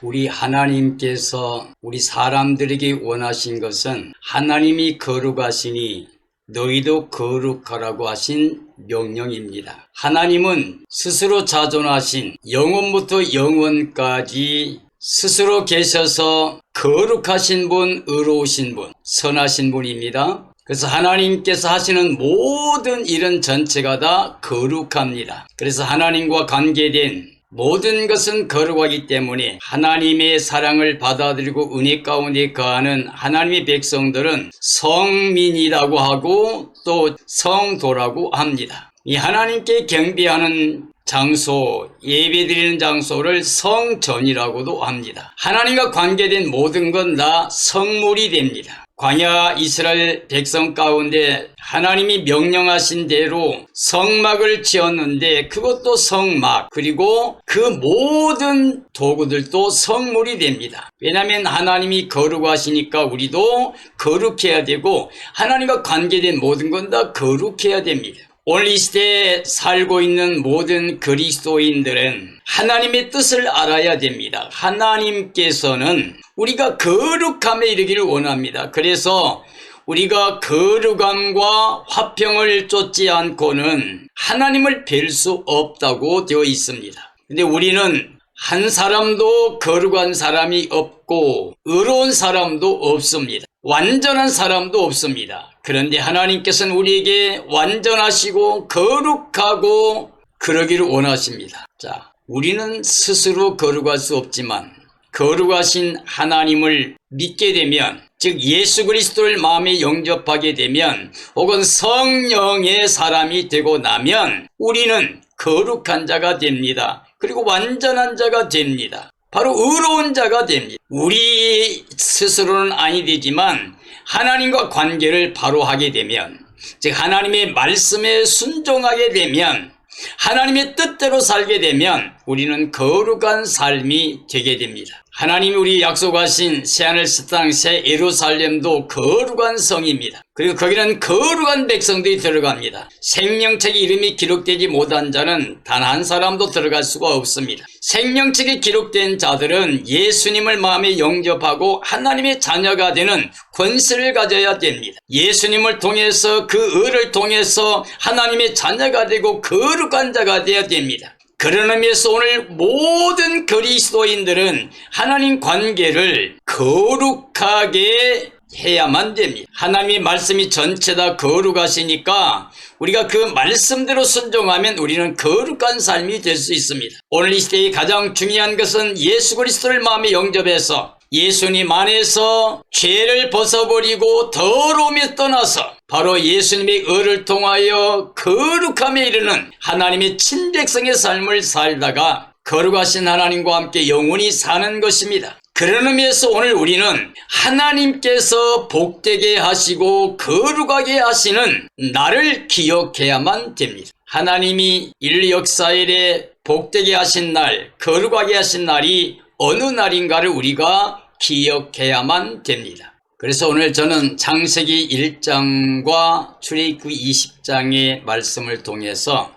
우리 하나님께서 우리 사람들에게 원하신 것은 하나님이 거룩하시니 너희도 거룩하라고 하신 명령입니다. 하나님은 스스로 자존하신 영원부터 영원까지 스스로 계셔서 거룩하신 분, 의로우신 분, 선하신 분입니다. 그래서 하나님께서 하시는 모든 일은 전체가 다 거룩합니다. 그래서 하나님과 관계된 모든 것은 거룩하기 때문에 하나님의 사랑을 받아들이고 은혜 가운데 거하는 하나님의 백성들은 성민이라고 하고 또 성도라고 합니다. 이 하나님께 경배하는 장소, 예배드리는 장소를 성전이라고도 합니다. 하나님과 관계된 모든 건 다 성물이 됩니다. 광야 이스라엘 백성 가운데 하나님이 명령하신 대로 성막을 지었는데 그것도 성막, 그리고 그 모든 도구들도 성물이 됩니다. 왜냐하면 하나님이 거룩하시니까 우리도 거룩해야 되고 하나님과 관계된 모든 건 다 거룩해야 됩니다. 오늘 이 시대에 살고 있는 모든 그리스도인들은 하나님의 뜻을 알아야 됩니다. 하나님께서는 우리가 거룩함에 이르기를 원합니다. 그래서 우리가 거룩함과 화평을 쫓지 않고는 하나님을 뵐 수 없다고 되어 있습니다. 근데 우리는 한 사람도 거룩한 사람이 없고 의로운 사람도 없습니다. 완전한 사람도 없습니다. 그런데 하나님께서는 우리에게 완전하시고 거룩하고 그러기를 원하십니다. 자, 우리는 스스로 거룩할 수 없지만 거룩하신 하나님을 믿게 되면, 즉 예수 그리스도를 마음에 영접하게 되면, 혹은 성령의 사람이 되고 나면 우리는 거룩한 자가 됩니다. 그리고 완전한 자가 됩니다. 바로 의로운 자가 됩니다. 우리 스스로는 아니 되지만 하나님과 관계를 바로 하게 되면, 즉 하나님의 말씀에 순종하게 되면, 하나님의 뜻대로 살게 되면 우리는 거룩한 삶이 되게 됩니다. 하나님이 우리 약속하신 새하늘 새 땅 새 예루살렘도 거룩한 성입니다. 그리고 거기는 거룩한 백성들이 들어갑니다. 생명책에 이름이 기록되지 못한 자는 단 한 사람도 들어갈 수가 없습니다. 생명책에 기록된 자들은 예수님을 마음에 영접하고 하나님의 자녀가 되는 권세를 가져야 됩니다. 예수님을 통해서 그 의를 통해서 하나님의 자녀가 되고 거룩한 자가 되어야 됩니다. 그런 의미에서 오늘 모든 그리스도인들은 하나님 관계를 거룩하게 해야만 됩니다. 하나님의 말씀이 전체 다 거룩하시니까 우리가 그 말씀대로 순종하면 우리는 거룩한 삶이 될 수 있습니다. 오늘 이 시대의 가장 중요한 것은 예수 그리스도를 마음에 영접해서 예수님 안에서 죄를 벗어버리고 더러움에 떠나서 바로 예수님의 의를 통하여 거룩함에 이르는 하나님의 친백성의 삶을 살다가 거룩하신 하나님과 함께 영원히 사는 것입니다. 그런 의미에서 오늘 우리는 하나님께서 복되게 하시고 거룩하게 하시는 날을 기억해야만 됩니다. 하나님이 인류 역사일에 복되게 하신 날, 거룩하게 하신 날이 어느 날인가를 우리가 기억해야만 됩니다. 그래서 오늘 저는 창세기 1장과 출애굽기 20장의 말씀을 통해서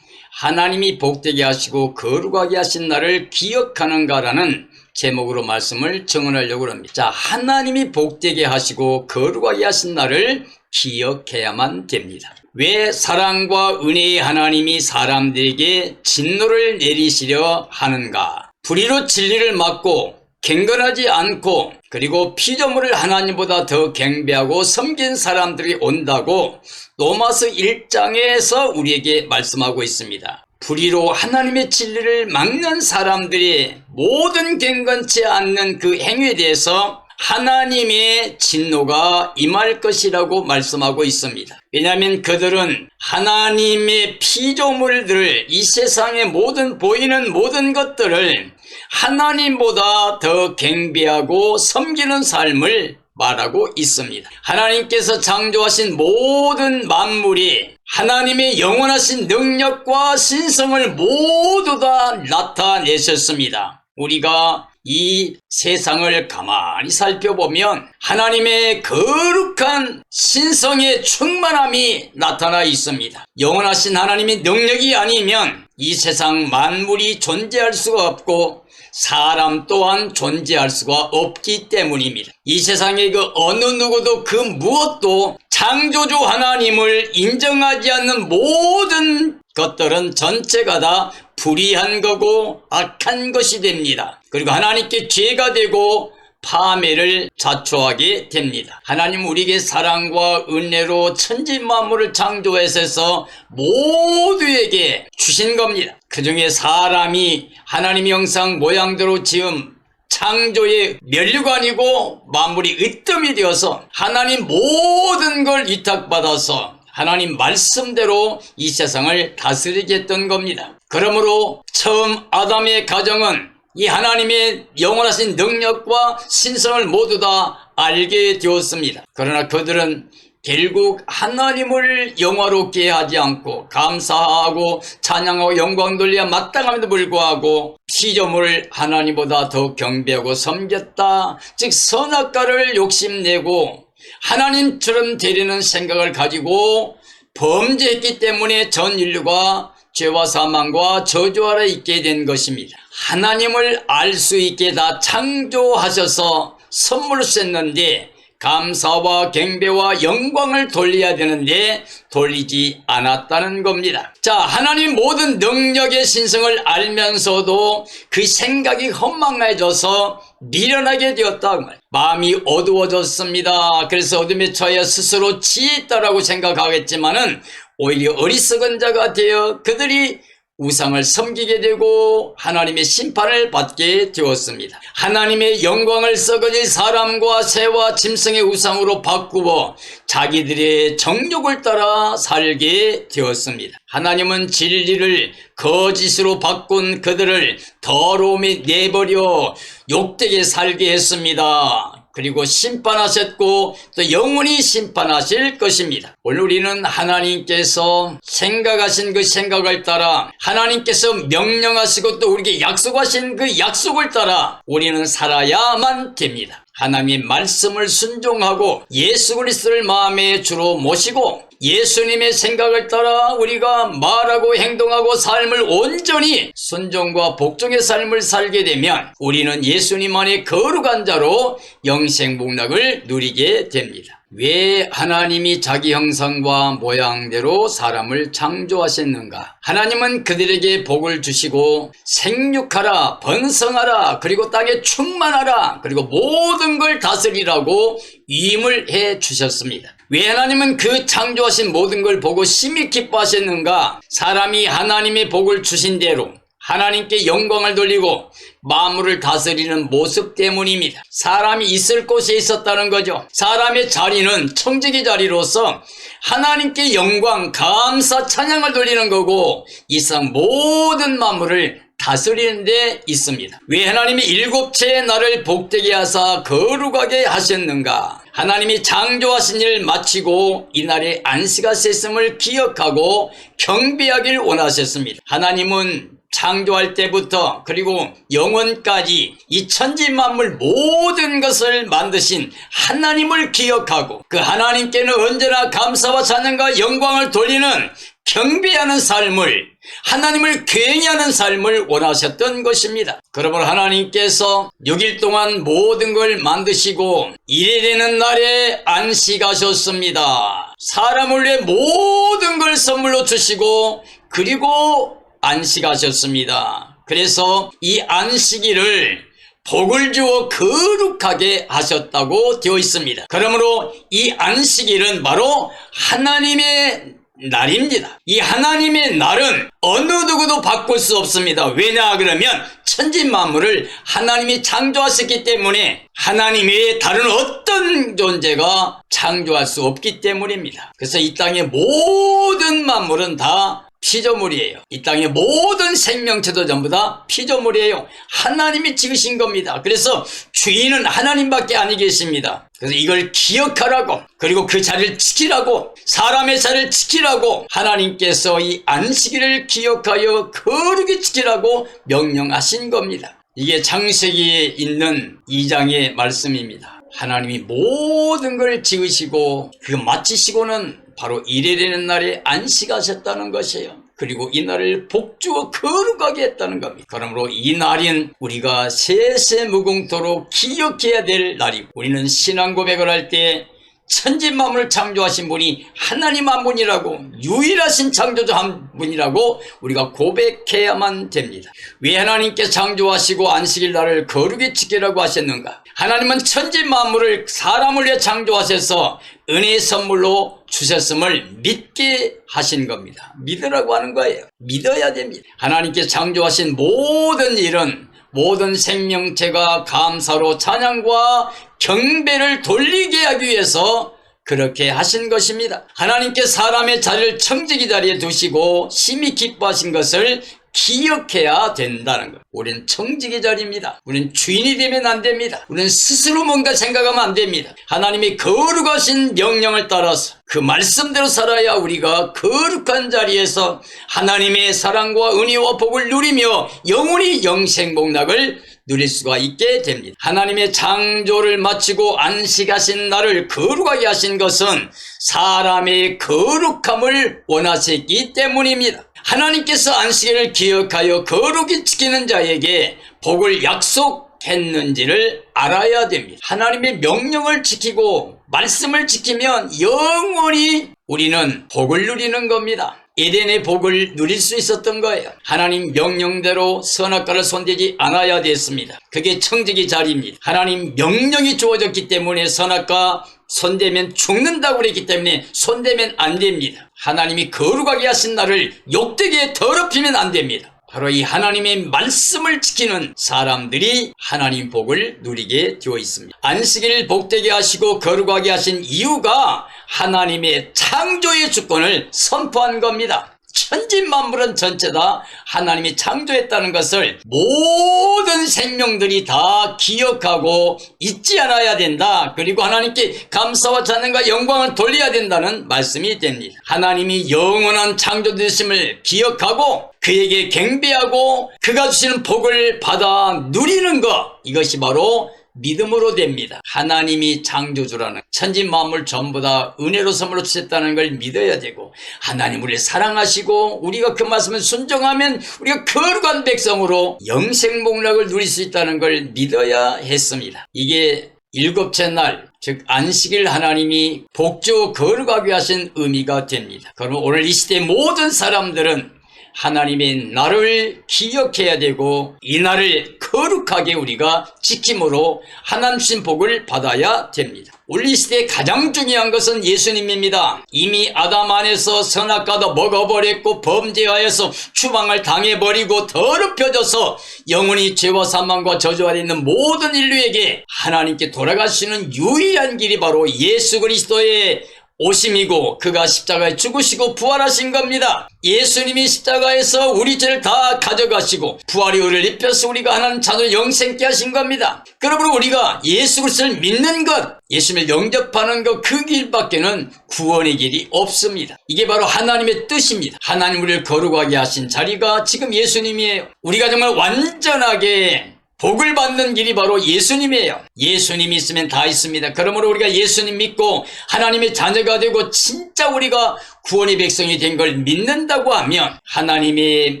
하나님이 복되게 하시고 거룩하게 하신 날을 기억하는가라는 제목으로 말씀을 정언하려고 합니다. 자, 하나님이 복되게 하시고 거룩하게 하신 날을 기억해야만 됩니다. 왜 사랑과 은혜의 하나님이 사람들에게 진노를 내리시려 하는가? 불의로 진리를 막고 경건하지 않고 그리고 피조물을 하나님보다 더 경배하고 섬긴 사람들이 온다고 로마서 1장에서 우리에게 말씀하고 있습니다. 불의로 하나님의 진리를 막는 사람들이 모든 경건치 않는 그 행위에 대해서 하나님의 진노가 임할 것이라고 말씀하고 있습니다. 왜냐하면 그들은 하나님의 피조물들을, 이 세상의 모든 보이는 모든 것들을 하나님보다 더 경배하고 섬기는 삶을 말하고 있습니다. 하나님께서 창조하신 모든 만물이 하나님의 영원하신 능력과 신성을 모두 다 나타내셨습니다. 우리가 이 세상을 가만히 살펴보면 하나님의 거룩한 신성의 충만함이 나타나 있습니다. 영원하신 하나님의 능력이 아니면 이 세상 만물이 존재할 수가 없고 사람 또한 존재할 수가 없기 때문입니다. 이 세상에 그 어느 누구도 그 무엇도 창조주 하나님을 인정하지 않는 모든 것들은 전체가 다 불의한 거고 악한 것이 됩니다. 그리고 하나님께 죄가 되고 파멸을 자초하게 됩니다. 하나님 우리에게 사랑과 은혜로 천지 만물을 창조하셔서 모두에게 주신 겁니다. 그 중에 사람이 하나님의 형상 모양대로 지은 창조의 면류관이고 만물이 으뜸이 되어서 하나님 모든 걸 위탁받아서 하나님 말씀대로 이 세상을 다스리게 했던 겁니다. 그러므로 처음 아담의 가정은 이 하나님의 영원하신 능력과 신성을 모두 다 알게 되었습니다. 그러나 그들은 결국 하나님을 영화롭게 하지 않고 감사하고 찬양하고 영광 돌려야 마땅함에도 불구하고 피조물을 하나님보다 더 경배하고 섬겼다. 즉 선악과를 욕심내고 하나님처럼 되려는 생각을 가지고 범죄했기 때문에 전 인류가 죄와 사망과 저주 아래 있게 된 것입니다. 하나님을 알 수 있게 다 창조하셔서 선물로 주셨는데 감사와 경배와 영광을 돌려야 되는데 돌리지 않았다는 겁니다. 자, 하나님 모든 능력의 신성을 알면서도 그 생각이 헛망해져서 미련하게 되었다고 말이에요. 마음이 어두워졌습니다. 그래서 어둠에 처해 스스로 지혜있다라고 생각하겠지만은 오히려 어리석은 자가 되어 그들이 우상을 섬기게 되고 하나님의 심판을 받게 되었습니다. 하나님의 영광을 썩어질 사람과 새와 짐승의 우상으로 바꾸어 자기들의 정욕을 따라 살게 되었습니다. 하나님은 진리를 거짓으로 바꾼 그들을 더러움에 내버려 욕되게 살게 했습니다. 그리고 심판하셨고 또 영원히 심판하실 것입니다. 오늘 우리는 하나님께서 생각하신 그 생각을 따라 하나님께서 명령하시고 또 우리에게 약속하신 그 약속을 따라 우리는 살아야만 됩니다. 하나님의 말씀을 순종하고 예수 그리스도를 마음의 주로 모시고 예수님의 생각을 따라 우리가 말하고 행동하고 삶을 온전히 순종과 복종의 삶을 살게 되면 우리는 예수님 안에 거룩한 자로 영생복락을 누리게 됩니다. 왜 하나님이 자기 형상과 모양대로 사람을 창조하셨는가? 하나님은 그들에게 복을 주시고 생육하라, 번성하라, 그리고 땅에 충만하라, 그리고 모든 걸 다스리라고 위임을 해 주셨습니다. 왜 하나님은 그 창조하신 모든 걸 보고 심히 기뻐하셨는가? 사람이 하나님의 복을 주신 대로 하나님께 영광을 돌리고 만물을 다스리는 모습 때문입니다. 사람이 있을 곳에 있었다는 거죠. 사람의 자리는 청지기 자리로서 하나님께 영광, 감사, 찬양을 돌리는 거고 이 세상 모든 만물을 다스리는 데 있습니다. 왜 하나님이 일곱째의 날을 복되게 하사 거룩하게 하셨는가? 하나님이 창조하신 일을 마치고 이날에 안식하셨음을 기억하고 경배하길 원하셨습니다. 하나님은 창조할 때부터 그리고 영원까지 이 천지 만물 모든 것을 만드신 하나님을 기억하고 그 하나님께는 언제나 감사와 찬양과 영광을 돌리는 경배하는 삶을, 하나님을 굉해하는 삶을 원하셨던 것입니다. 그러므로 하나님께서 6일 동안 모든 걸 만드시고 이래 되는 날에 안식하셨습니다. 사람을 위해 모든 걸 선물로 주시고 그리고 안식하셨습니다. 그래서 이 안식일을 복을 주어 거룩하게 하셨다고 되어 있습니다. 그러므로 이 안식일은 바로 하나님의 날입니다. 이 하나님의 날은 어느 누구도 바꿀 수 없습니다. 왜냐 그러면 천지 만물을 하나님이 창조하셨기 때문에 하나님 외에 다른 어떤 존재가 창조할 수 없기 때문입니다. 그래서 이 땅의 모든 만물은 다 피조물이에요. 이 땅의 모든 생명체도 전부 다 피조물이에요. 하나님이 지으신 겁니다. 그래서 주인은 하나님밖에 아니 계십니다. 그래서 이걸 기억하라고, 그리고 그 자리를 지키라고, 사람의 자리를 지키라고 하나님께서 이 안식일을 기억하여 거룩히 지키라고 명령하신 겁니다. 이게 창세기에 있는 2장의 말씀입니다. 하나님이 모든 걸 지으시고 그 마치시고는 바로 이래 되는 날에 안식하셨다는 것이에요. 그리고 이 날을 복주어 거룩하게 했다는 겁니다. 그러므로 이 날은 우리가 세세무궁토록 기억해야 될 날이고, 우리는 신앙 고백을 할 때 천지만물을 창조하신 분이 하나님 한 분이라고, 유일하신 창조자 한 분이라고 우리가 고백해야만 됩니다. 왜 하나님께서 창조하시고 안식일 날을 거룩히 지키라고 하셨는가? 하나님은 천지만물을 사람을 위해 창조하셔서 은혜의 선물로 주셨음을 믿게 하신 겁니다. 믿으라고 하는 거예요. 믿어야 됩니다. 하나님께서 창조하신 모든 일은, 모든 생명체가 감사로 찬양과 경배를 돌리게 하기 위해서 그렇게 하신 것입니다. 하나님께 사람의 자리를 청지기 자리에 두시고 심히 기뻐하신 것을 기억해야 된다는 것. 우리는 청지기 자리입니다. 우리는 주인이 되면 안 됩니다. 우리는 스스로 뭔가 생각하면 안 됩니다. 하나님이 거룩하신 명령을 따라서 그 말씀대로 살아야 우리가 거룩한 자리에서 하나님의 사랑과 은혜와 복을 누리며 영원히 영생복락을 누릴 수가 있게 됩니다. 하나님의 창조를 마치고 안식하신 날을 거룩하게 하신 것은 사람의 거룩함을 원하셨기 때문입니다. 하나님께서 안식일을 기억하여 거룩히 지키는 자에게 복을 약속했는지를 알아야 됩니다. 하나님의 명령을 지키고 말씀을 지키면 영원히 우리는 복을 누리는 겁니다. 에덴의 복을 누릴 수 있었던 거예요. 하나님 명령대로 선악과를 손대지 않아야 됐습니다. 그게 청지기 자리입니다. 하나님 명령이 주어졌기 때문에 선악과 손대면 죽는다고 그랬기 때문에 손대면 안 됩니다. 하나님이 거룩하게 하신 날을 욕되게 더럽히면 안 됩니다. 바로 이 하나님의 말씀을 지키는 사람들이 하나님 복을 누리게 되어 있습니다. 안식일 복되게 하시고 거룩하게 하신 이유가 하나님의 창조의 주권을 선포한 겁니다. 천지만물은 전체 다 하나님이 창조했다는 것을 모든 생명들이 다 기억하고 잊지 않아야 된다. 그리고 하나님께 감사와 찬양과 영광을 돌려야 된다는 말씀이 됩니다. 하나님이 영원한 창조되심을 기억하고 그에게 경배하고 그가 주시는 복을 받아 누리는 것, 이것이 바로 믿음으로 됩니다. 하나님이 창조주라는, 천지만물 전부 다 은혜로 선물로 주셨다는 걸 믿어야 되고, 하나님 우리를 사랑하시고 우리가 그 말씀을 순종하면 우리가 거룩한 백성으로 영생복락을 누릴 수 있다는 걸 믿어야 했습니다. 이게 일곱째 날, 즉 안식일 하나님이 복주 거룩하게 하신 의미가 됩니다. 그러면 오늘 이 시대 모든 사람들은 하나님의 날을 기억해야 되고 이 날을 거룩하게 우리가 지킴으로 하나님 주신 복을 받아야 됩니다. 우리 시대에 가장 중요한 것은 예수님입니다. 이미 아담 안에서 선악과도 먹어버렸고 범죄하여서 추방을 당해버리고 더럽혀져서 영원히 죄와 사망과 저주 아래 있는 모든 인류에게 하나님께 돌아갈 수 있는 유일한 길이 바로 예수 그리스도의 오심이고 그가 십자가에 죽으시고 부활하신 겁니다. 예수님이 십자가에서 우리 죄를 다 가져가시고 부활의 의를 입혀서 우리가 하나님 자녀를 영생케 하신 겁니다. 그러므로 우리가 예수 그리스도를 믿는 것, 예수님을 영접하는 것, 그 길밖에는 구원의 길이 없습니다. 이게 바로 하나님의 뜻입니다. 하나님 우리를 거룩하게 하신 자리가 지금 예수님이에요. 우리가 정말 완전하게 복을 받는 길이 바로 예수님이에요. 예수님이 있으면 다 있습니다. 그러므로 우리가 예수님 믿고 하나님의 자녀가 되고 진짜 우리가 구원의 백성이 된 걸 믿는다고 하면 하나님의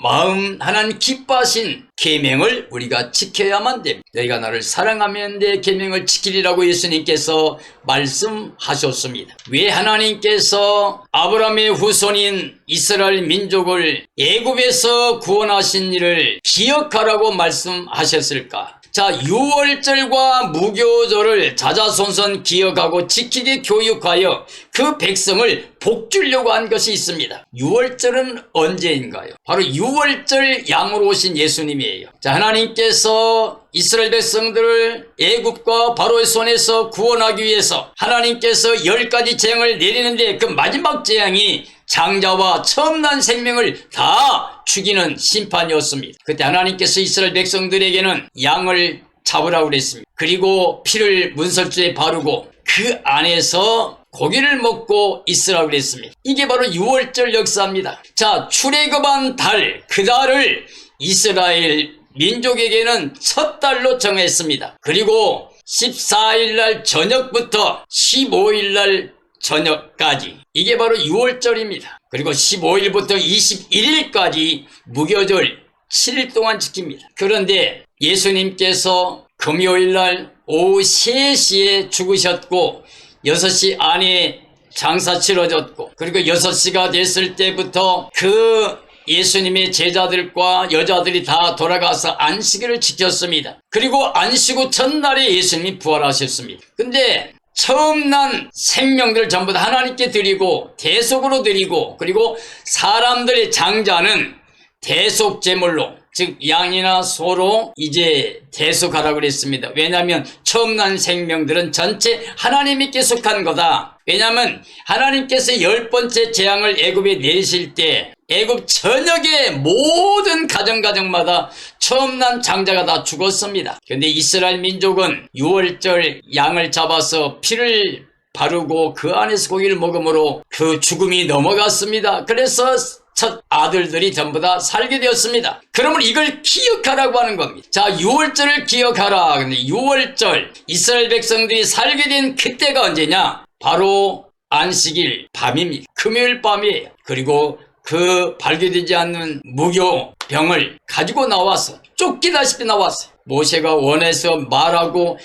마음, 하나님 기뻐하신 계명을 우리가 지켜야만 됩니다. 너희가 나를 사랑하면 내 계명을 지키리라고 예수님께서 말씀하셨습니다. 왜 하나님께서 아브라함의 후손인 이스라엘 민족을 애굽에서 구원하신 일을 기억하라고 말씀하셨을까? 자, 유월절과 무교절을 자자손손 기억하고 지키게 교육하여 그 백성을 복주려고 한 것이 있습니다. 유월절은 언제인가요? 바로 유월절 양으로 오신 예수님이에요. 자, 하나님께서 이스라엘 백성들을 애굽과 바로의 손에서 구원하기 위해서 하나님께서 10가지 재앙을 내리는데 그 마지막 재앙이 장자와 처음 난 생명을 다 죽이는 심판이었습니다. 그때 하나님께서 이스라엘 백성들에게는 양을 잡으라고 그랬습니다. 그리고 피를 문설주에 바르고 그 안에서 고기를 먹고 있으라고 그랬습니다. 이게 바로 유월절 역사입니다. 자, 출애굽한 달, 그 달을 이스라엘 민족에게는 첫 달로 정했습니다. 그리고 14일 날 저녁부터 15일 날 저녁까지. 이게 바로 6월절입니다. 그리고 15일부터 21일까지 무교절 7일 동안 지킵니다. 그런데 예수님께서 금요일날 오후 3시에 죽으셨고 6시 안에 장사 치러졌고, 그리고 6시가 됐을 때부터 그 예수님의 제자들과 여자들이 다 돌아가서 안식일을 지켰습니다. 그리고 안식 후 첫날에 예수님이 부활하셨습니다. 근데 처음 난 생명들을 전부 다 하나님께 드리고 대속으로 드리고, 그리고 사람들의 장자는 대속제물로, 즉 양이나 소로 이제 대속하라고 그랬습니다. 왜냐하면 처음 난 생명들은 전체 하나님께 속한 거다. 왜냐하면 하나님께서 10번째 재앙을 애굽에 내리실 때 애굽 전역의 모든 가정마다 처음 난 장자가 다 죽었습니다. 그런데 이스라엘 민족은 6월절 양을 잡아서 피를 바르고 그 안에서 고기를 먹음으로 그 죽음이 넘어갔습니다. 그래서 첫 아들들이 전부 다 살게 되었습니다. 그러면 이걸 기억하라고 하는 겁니다. 자, 6월절을 기억하라. 근데 6월절 이스라엘 백성들이 살게 된 그때가 언제냐? 바로 안식일 밤입니다. 금요일 밤이에요. 그리고 그 발견되지 않는 무교병을 가지고 나와서 쫓기다시피 나왔어요. 모세가 원해서 말하고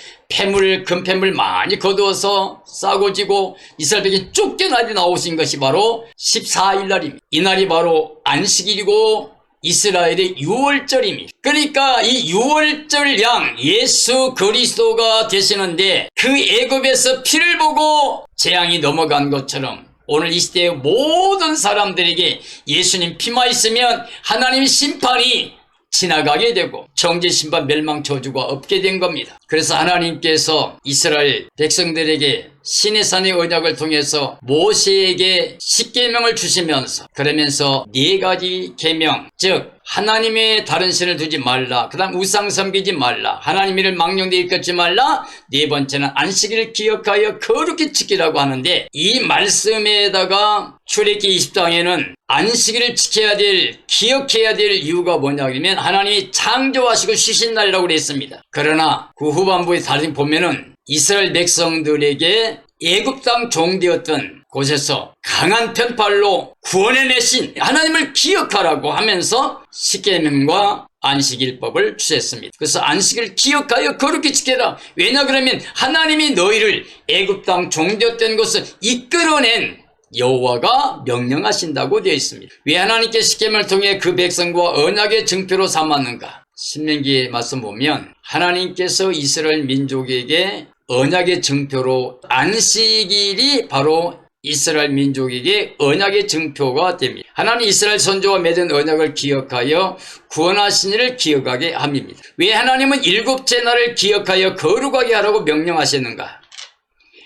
금패물 많이 거두어서 싸고 지고 이스라엘 백성이 쫓겨나게 나오신 것이 바로 14일 날입니다. 이날이 바로 안식일이고 이스라엘의 6월절입니다. 그러니까 이 6월절 양 예수 그리스도가 되시는데 그 애굽에서 피를 보고 재앙이 넘어간 것처럼 오늘 이 시대의 모든 사람들에게 예수님 피만 있으면 하나님의 심판이 지나가게 되고 정죄심판 멸망 저주가 없게 된 겁니다. 그래서 하나님께서 이스라엘 백성들에게 시내산의 언약을 통해서 모세에게 10계명을 주시면서 그러면서 4가지 계명, 즉 하나님의 다른 신을 두지 말라, 그 다음 우상 섬기지 말라, 하나님 이를 망령되이 일컫지 말라, 4번째는 안식일을 기억하여 거룩히 지키라고 하는데, 이 말씀에다가 출애굽기 20장에는 안식일을 지켜야 될, 기억해야 될 이유가 뭐냐 그러면 하나님이 창조하시고 쉬신 날이라고 그랬습니다. 그러나 그 후반부에 다시 보면은 이스라엘 백성들에게 애굽 땅 종되었던 곳에서 강한 편팔로 구원해내신 하나님을 기억하라고 하면서 십계명과 안식일법을 주셨습니다. 그래서 안식을 기억하여 거룩히 지켜라. 왜냐 그러면 하나님이 너희를 애굽 땅 종되었던 곳을 이끌어낸 여호와가 명령하신다고 되어 있습니다. 왜 하나님께 십계명을 통해 그 백성과 언약의 증표로 삼았는가? 신명기의 말씀 보면 하나님께서 이스라엘 민족에게 언약의 증표로 안식일이 바로 이스라엘 민족에게 언약의 증표가 됩니다. 하나님 이스라엘 선조와 맺은 언약을 기억하여 구원하신 이를 기억하게 합니다. 왜 하나님은 7째 날을 기억하여 거룩하게 하라고 명령하셨는가?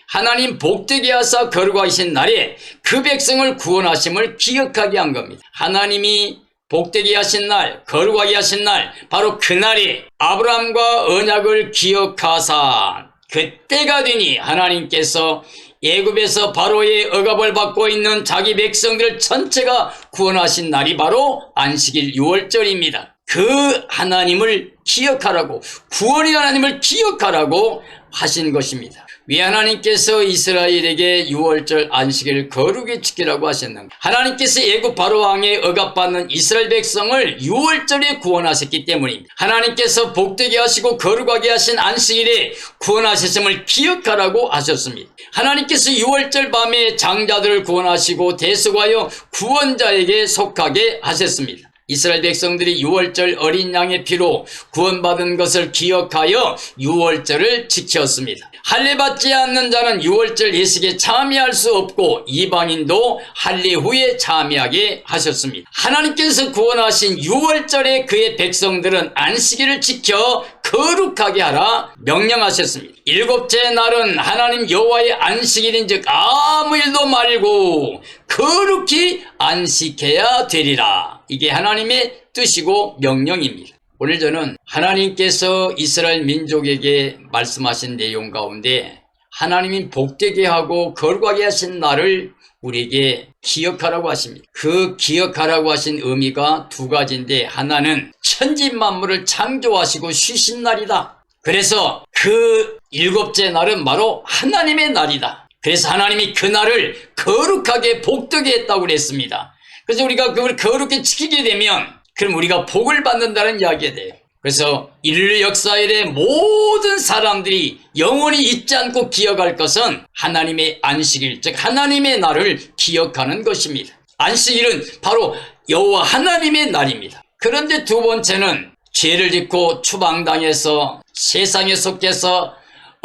하나님 복되게 하사 거룩하신 날에 그 백성을 구원하심을 기억하게 한 겁니다. 하나님이 복되게 하신 날, 거룩하게 하신 날, 바로 그날에 아브라함과 언약을 기억하사 그때가 되니 하나님께서 애굽에서 바로의 억압을 받고 있는 자기 백성들 전체가 구원하신 날이 바로 안식일 6월절입니다. 그 하나님을 기억하라고, 구원의 하나님을 기억하라고 하신 것입니다. 왜 하나님께서 이스라엘에게 6월절 안식일을 거룩히 지키라고 하셨는가? 하나님께서 애굽 바로왕에 억압받는 이스라엘 백성을 6월절에 구원하셨기 때문입니다. 하나님께서 복되게 하시고 거룩하게 하신 안식일에 구원하셨음을 기억하라고 하셨습니다. 하나님께서 6월절 밤에 장자들을 구원하시고 대속하여 구원자에게 속하게 하셨습니다. 이스라엘 백성들이 6월절 어린 양의 피로 구원받은 것을 기억하여 6월절을 지켰습니다. 할례 받지 않는 자는 6월절 예식에 참여할 수 없고 이방인도 할례 후에 참여하게 하셨습니다. 하나님께서 구원하신 6월절에 그의 백성들은 안식일을 지켜 거룩하게 하라 명령하셨습니다. 7째 날은 하나님 여호와의 안식일인즉 아무 일도 말고 거룩히 안식해야 되리라. 이게 하나님의 뜻이고 명령입니다. 오늘 저는 하나님께서 이스라엘 민족에게 말씀하신 내용 가운데 하나님이 복되게 하고 거룩하게 하신 날을 우리에게 기억하라고 하십니다. 그 기억하라고 하신 의미가 2가지인데, 하나는 천지 만물을 창조하시고 쉬신 날이다. 그래서 그 7째 날은 바로 하나님의 날이다. 그래서 하나님이 그날을 거룩하게 복되게 했다고 그랬습니다. 그래서 우리가 그걸 거룩히 지키게 되면 그럼 우리가 복을 받는다는 이야기가 돼요. 그래서 인류 역사에 모든 사람들이 영원히 잊지 않고 기억할 것은 하나님의 안식일, 즉 하나님의 날을 기억하는 것입니다. 안식일은 바로 여호와 하나님의 날입니다. 그런데 두 번째는 죄를 짓고 추방당해서 세상에 속해서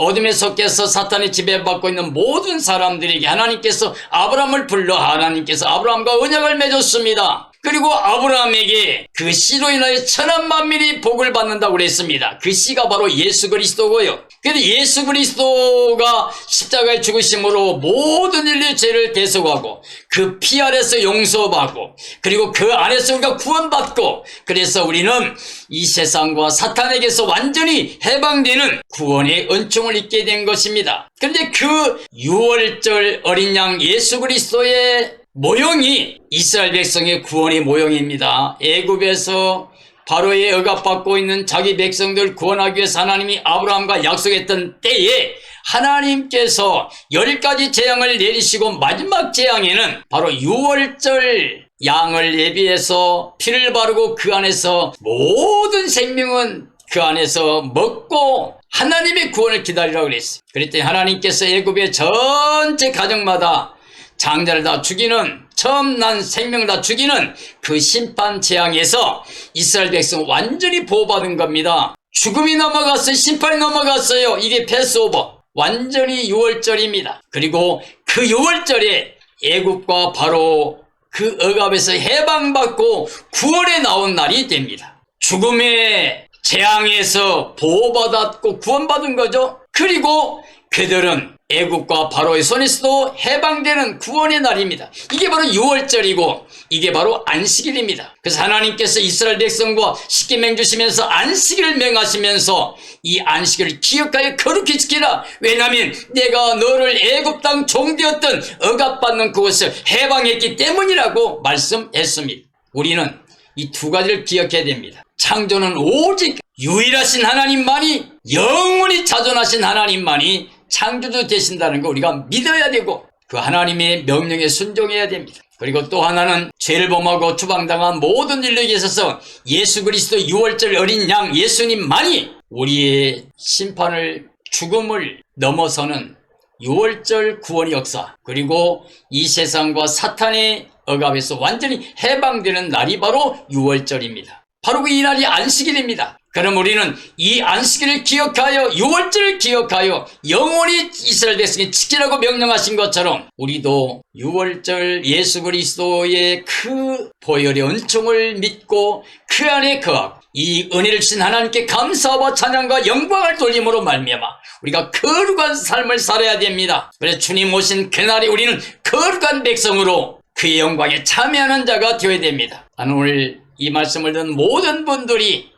어둠에 속해서 사탄의 지배받고 있는 모든 사람들에게 하나님께서 아브라함을 불러 하나님께서 아브라함과 언약을 맺었습니다. 그리고 아브라함에게 그 씨로 인하여 천한 만민이 복을 받는다고 그랬습니다. 그 씨가 바로 예수 그리스도고요. 그런데 예수 그리스도가 십자가에 죽으심으로 모든 인류의 죄를 대속하고 그 피 아래서 용서받고 그리고 그 안에서 우리가 구원받고 그래서 우리는 이 세상과 사탄에게서 완전히 해방되는 구원의 은총을 입게 된 것입니다. 그런데 그 유월절 어린 양 예수 그리스도의 모형이 이스라엘 백성의 구원의 모형입니다. 애굽에서 바로의 억압받고 있는 자기 백성들 구원하기 위해서 하나님이 아브라함과 약속했던 때에 하나님께서 10가지 재앙을 내리시고 마지막 재앙에는 바로 유월절 양을 예비해서 피를 바르고 그 안에서 모든 생명은 그 안에서 먹고 하나님의 구원을 기다리라고 그랬어요. 그랬더니 하나님께서 애굽의 전체 가정마다 장자를 다 죽이는 처음 난 생명을 다 죽이는 그 심판 재앙에서 이스라엘 백성은 완전히 보호받은 겁니다. 죽음이 넘어갔어요. 심판이 넘어갔어요. 이게 패스오버. 완전히 유월절입니다. 그리고 그 유월절에 애굽과 바로 그 억압에서 해방받고 구원에 나온 날이 됩니다. 죽음의 재앙에서 보호받았고 구원받은 거죠. 그리고 그들은 애굽과 바로의 손에서도 해방되는 구원의 날입니다. 이게 바로 유월절이고 이게 바로 안식일입니다. 그래서 하나님께서 이스라엘 백성과 십계 맹주시면서 안식일을 명하시면서 이 안식일을 기억하여 거룩히 지키라. 왜냐하면 내가 너를 애굽 땅 종되었던 억압받는 그것을 해방했기 때문이라고 말씀했습니다. 우리는 이 두 가지를 기억해야 됩니다. 창조는 오직 유일하신 하나님만이 영원히 자존하신 하나님만이 창조주 되신다는 거 우리가 믿어야 되고 그 하나님의 명령에 순종해야 됩니다. 그리고 또 하나는 죄를 범하고 추방당한 모든 인류에게 있어서 예수 그리스도 유월절 어린 양 예수님만이 우리의 심판을 죽음을 넘어서는 유월절 구원의 역사 그리고 이 세상과 사탄의 억압에서 완전히 해방되는 날이 바로 유월절입니다. 바로 이 날이 안식일입니다. 그럼 우리는 이 안식일을 기억하여 유월절을 기억하여 영원히 이스라엘 백성이 지키라고 명령하신 것처럼 우리도 유월절 예수 그리스도의 그 보혈의 은총을 믿고 그 안에 거하고 이 은혜를 주신 하나님께 감사와 찬양과 영광을 돌림으로 말미암아 우리가 거룩한 삶을 살아야 됩니다. 그래서 주님 오신 그날에 우리는 거룩한 백성으로 그의 영광에 참여하는 자가 되어야 됩니다. 나는 오늘 이 말씀을 듣는 모든 분들이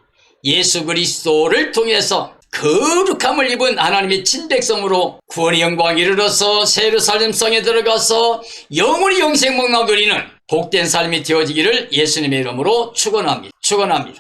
예수 그리스도를 통해서 거룩함을 입은 하나님의 친백성으로 구원의 영광에 이르러서 새 예루살렘 성에 들어가서 영원히 영생복락 누리는 복된 삶이 되어지기를 예수님의 이름으로 축원합니다.